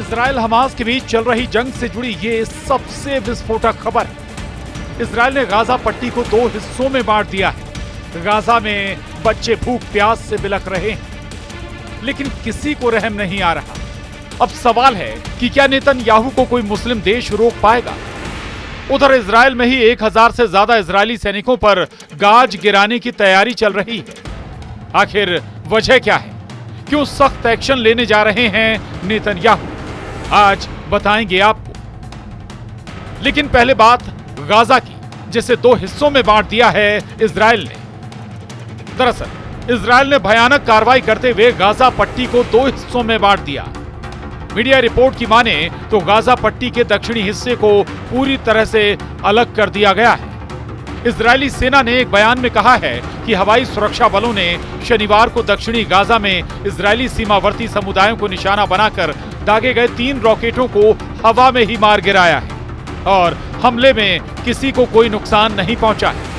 Israel Hamas के बीच चल रही जंग से जुड़ी ये सबसे विस्फोटक खबर है। इजराइल ने गाजा पट्टी को 2 हिस्सों में बांट दिया है। गाजा में बच्चे भूख प्यास से बिलख रहे हैं, लेकिन किसी को रहम नहीं आ रहा। अब सवाल है कि क्या नेतन्याहू को कोई मुस्लिम देश रोक पाएगा? उधर इजराइल में ही 1000 से ज्यादा इजरायली सैनिकों पर गाज गिराने की तैयारी चल रही है। आखिर वजह क्या है? क्यों सख्त एक्शन लेने जा रहे हैं नेतन्याहू? आज बताएंगे आपको। लेकिन पहले बात गाजा की, जिसे 2 हिस्सों में बांट दिया है इजराइल ने। दरअसल इजराइल ने भयानक कार्रवाई करते हुए गाजा पट्टी को 2 हिस्सों में बांट दिया। मीडिया रिपोर्ट की माने तो गाजा पट्टी के दक्षिणी हिस्से को पूरी तरह से अलग कर दिया गया है। इजरायली सेना ने एक बयान में कहा है कि हवाई सुरक्षा बलों ने शनिवार को दक्षिणी गाजा में इजरायली सीमावर्ती समुदायों को निशाना बनाकर दागे गए 3 रॉकेटों को हवा में ही मार गिराया है और हमले में किसी को कोई नुकसान नहीं पहुंचा है।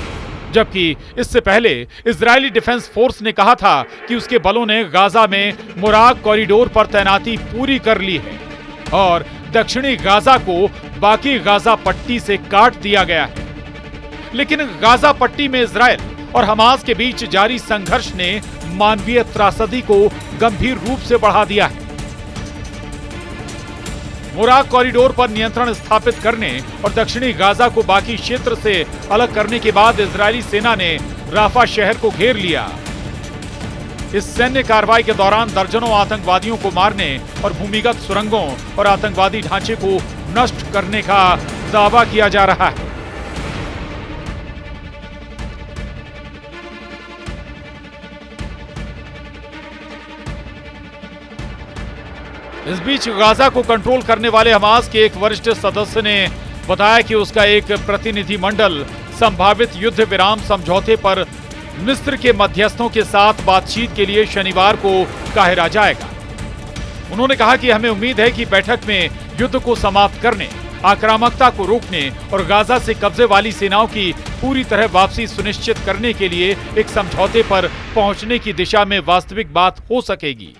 जबकि इससे पहले इजरायली डिफेंस फोर्स ने कहा था कि उसके बलों ने गाजा में मुराग कॉरिडोर पर तैनाती पूरी कर ली है और दक्षिणी गाजा को बाकी गाजा पट्टी से काट दिया गया है। लेकिन गाजा पट्टी में इजराइल और हमास के बीच जारी संघर्ष ने मानवीय त्रासदी को गंभीर रूप से बढ़ा दिया है। मुराग कॉरिडोर पर नियंत्रण स्थापित करने और दक्षिणी गाजा को बाकी क्षेत्र से अलग करने के बाद इजरायली सेना ने राफा शहर को घेर लिया। इस सैन्य कार्रवाई के दौरान दर्जनों आतंकवादियों को मारने और भूमिगत सुरंगों और आतंकवादी ढांचे को नष्ट करने का दावा किया जा रहा है। इस बीच गाजा को कंट्रोल करने वाले हमास के एक वरिष्ठ सदस्य ने बताया कि उसका एक प्रतिनिधिमंडल संभावित युद्ध विराम समझौते पर मिस्र के मध्यस्थों के साथ बातचीत के लिए शनिवार को काहिरा जाएगा। उन्होंने कहा कि हमें उम्मीद है कि बैठक में युद्ध को समाप्त करने, आक्रामकता को रोकने और गाजा से कब्जे वाली सेनाओं की पूरी तरह वापसी सुनिश्चित करने के लिए एक समझौते पर पहुंचने की दिशा में वास्तविक बात हो सकेगी।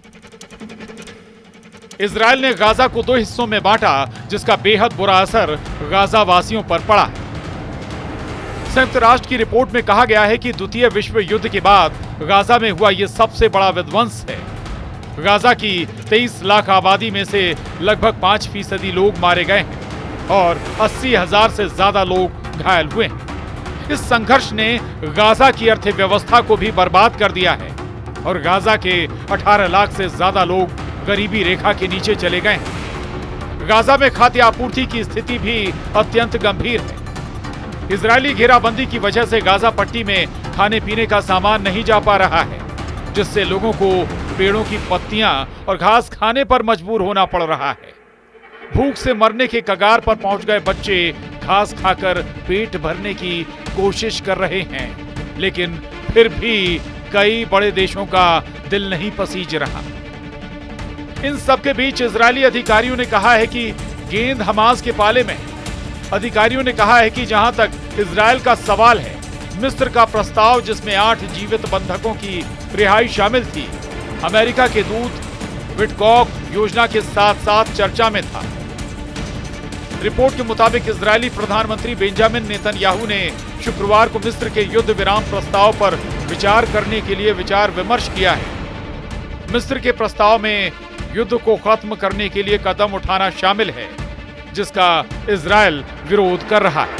इजराइल ने गाजा को 2 हिस्सों में बांटा, जिसका बेहद बुरा असर गाजा वासियों पर पड़ा। संयुक्त राष्ट्र की रिपोर्ट में कहा गया है कि द्वितीय विश्व युद्ध के बाद गाजा में हुआ यह सबसे बड़ा विध्वंस है। गाजा की 23 लाख आबादी में से लगभग 5% लोग मारे गए हैं और 80,000 से ज्यादा लोग घायल हुए हैं। इस संघर्ष ने गाजा की अर्थव्यवस्था को भी बर्बाद कर दिया है और गाजा के 18 लाख से ज्यादा लोग गरीबी रेखा के नीचे चले गए हैं। गाजा में खाद्य आपूर्ति की स्थिति भी अत्यंत गंभीर है। इजरायली घेराबंदी की वजह से गाजा पट्टी में खाने पीने का सामान नहीं जा पा रहा है, जिससे लोगों को पेड़ों की पत्तियां और घास खाने पर मजबूर होना पड़ रहा है। भूख से मरने के कगार पर पहुंच गए बच्चे घास खाकर पेट भरने की कोशिश कर रहे हैं, लेकिन फिर भी कई बड़े देशों का दिल नहीं पसीज रहा। इन सब के बीच इजरायली अधिकारियों ने कहा है कि गेंद हमास के पाले में है। अधिकारियों ने कहा है कि जहां तक इजराइल का सवाल है, मिस्र का प्रस्ताव जिसमें 8 जीवित बंधकों की रिहाई शामिल थी, अमेरिका के दूत विटकॉक योजना के साथ साथ चर्चा में था। रिपोर्ट के मुताबिक इजरायली प्रधानमंत्री बेंजामिन नेतन्याहू ने शुक्रवार को मिस्र के युद्ध विराम प्रस्ताव पर विचार करने के लिए विचार विमर्श किया है। मिस्र के प्रस्ताव में युद्ध को खत्म करने के लिए कदम उठाना शामिल है, जिसका इजराइल विरोध कर रहा है।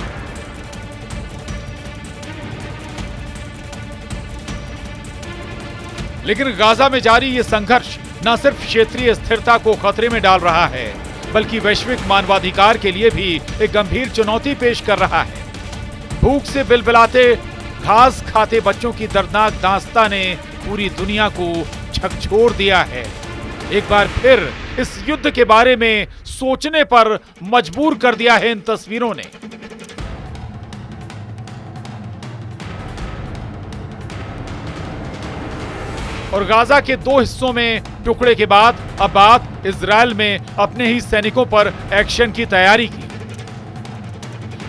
लेकिन गाजा में जारी ये संघर्ष न सिर्फ क्षेत्रीय स्थिरता को खतरे में डाल रहा है, बल्कि वैश्विक मानवाधिकार के लिए भी एक गंभीर चुनौती पेश कर रहा है। भूख से बिलबिलाते घास खाते बच्चों की दर्दनाक दास्तां ने पूरी दुनिया को झकझोर दिया है। एक बार फिर इस युद्ध के बारे में सोचने पर मजबूर कर दिया है इन तस्वीरों ने। और गाजा के 2 हिस्सों में टुकड़े के बाद अब बात इजराइल में अपने ही सैनिकों पर एक्शन की तैयारी की।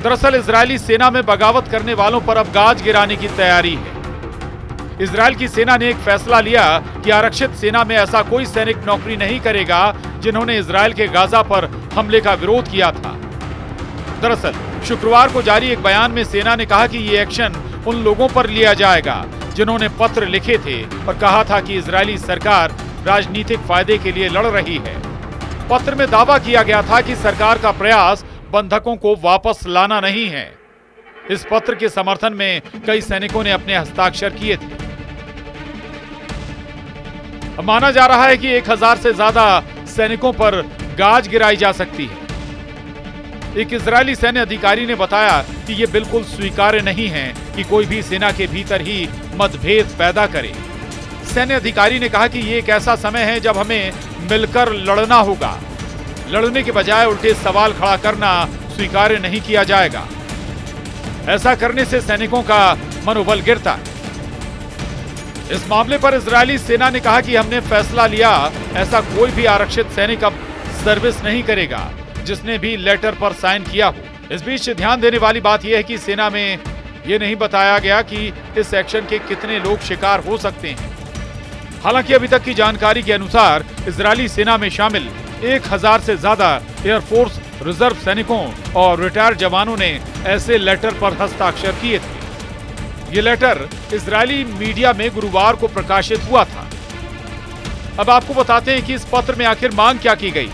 दरअसल इजरायली सेना में बगावत करने वालों पर अब गाज गिराने की तैयारी है। इजरायल की सेना ने एक फैसला लिया कि आरक्षित सेना में ऐसा कोई सैनिक नौकरी नहीं करेगा जिन्होंने इजरायल के गाजा पर हमले का विरोध किया था। दरअसल शुक्रवार को जारी एक बयान में सेना ने कहा कि ये एक्शन उन लोगों पर लिया जाएगा जिन्होंने पत्र लिखे थे और कहा था कि इजरायली सरकार राजनीतिक फायदे के लिए लड़ रही है। पत्र में दावा किया गया था कि सरकार का प्रयास बंधकों को वापस लाना नहीं है। इस पत्र के समर्थन में कई सैनिकों ने अपने हस्ताक्षर किए थे। माना जा रहा है कि 1000 से ज्यादा सैनिकों पर गाज गिराई जा सकती है। एक इजरायली सैन्य अधिकारी ने बताया कि यह बिल्कुल स्वीकार्य नहीं है कि कोई भी सेना के भीतर ही मतभेद पैदा करे। सैन्य अधिकारी ने कहा कि ये एक ऐसा समय है जब हमें मिलकर लड़ना होगा। लड़ने के बजाय उल्टे सवाल खड़ा करना स्वीकार्य नहीं किया जाएगा। ऐसा करने से सैनिकों का मनोबल गिरता है। इस मामले पर इजरायली सेना ने कहा कि हमने फैसला लिया, ऐसा कोई भी आरक्षित सैनिक अब सर्विस नहीं करेगा जिसने भी लेटर पर साइन किया हो। इस बीच ध्यान देने वाली बात यह है कि सेना में यह नहीं बताया गया कि इस एक्शन के कितने लोग शिकार हो सकते हैं। हालांकि अभी तक की जानकारी के अनुसार इजरायली सेना में शामिल 1000 से ज्यादा एयरफोर्स रिजर्व सैनिकों और रिटायर्ड जवानों ने ऐसे लेटर पर हस्ताक्षर किए थे। ये लेटर इजरायली मीडिया में गुरुवार को प्रकाशित हुआ था। अब आपको बताते हैं कि इस पत्र में आखिर मांग क्या की गई।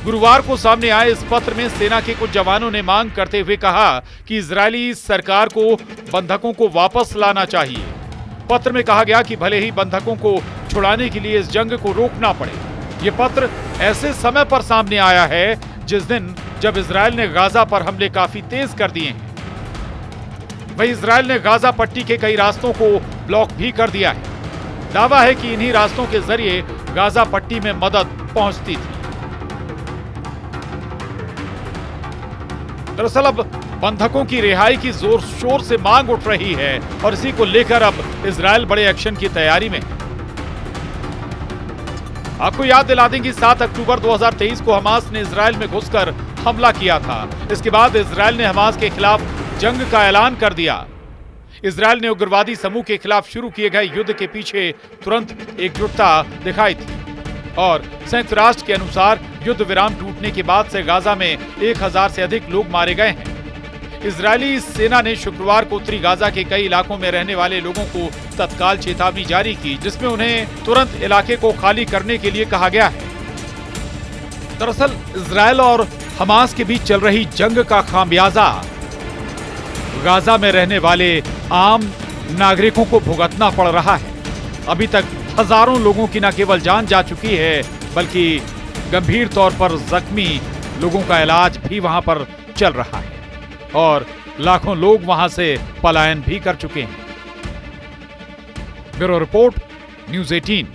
गुरुवार को सामने आए इस पत्र में सेना के कुछ जवानों ने मांग करते हुए कहा कि इजरायली सरकार को बंधकों को वापस लाना चाहिए। पत्र में कहा गया कि भले ही बंधकों को छुड़ाने के लिए इस जंग को रोकना पड़े। ये पत्र ऐसे समय पर सामने आया है जिस दिन जब इजरायल ने गाजा पर हमले काफी तेज कर दिए हैं। वहीं इजरायल ने गाजा पट्टी के कई रास्तों को ब्लॉक भी कर दिया है। दावा है कि इन्हीं रास्तों के जरिए गाजा पट्टी में मदद पहुंचती थी। दरअसल अब बंधकों की रिहाई की जोर शोर से मांग उठ रही है और इसी को लेकर अब इजरायल बड़े एक्शन की तैयारी में। आपको याद दिला दें कि 7 अक्टूबर 2023 को हमास ने इजरायल में घुसकर हमला किया था। इसके बाद इजरायल ने हमास के खिलाफ जंग का ऐलान कर दिया। इजरायल ने उग्रवादी समूह के खिलाफ शुरू किए गए युद्ध के पीछे तुरंत एकजुटता दिखाई थी और संयुक्त राष्ट्र के अनुसार युद्ध विराम टूटने के बाद से गाजा में 1000 से अधिक लोग मारे गए हैं। इजरायली सेना ने शुक्रवार को उत्तरी गाजा के कई इलाकों में रहने वाले लोगों को तत्काल चेतावनी जारी की, जिसमें उन्हें तुरंत इलाके को खाली करने के लिए कहा गया है। दरअसल इजरायल और हमास के बीच चल रही जंग का खामियाजा गाजा में रहने वाले आम नागरिकों को भुगतना पड़ रहा है। अभी तक हजारों लोगों की न केवल जान जा चुकी है बल्कि गंभीर तौर पर जख्मी लोगों का इलाज भी वहां पर चल रहा है और लाखों लोग वहां से पलायन भी कर चुके हैं। Bureau report, news 18।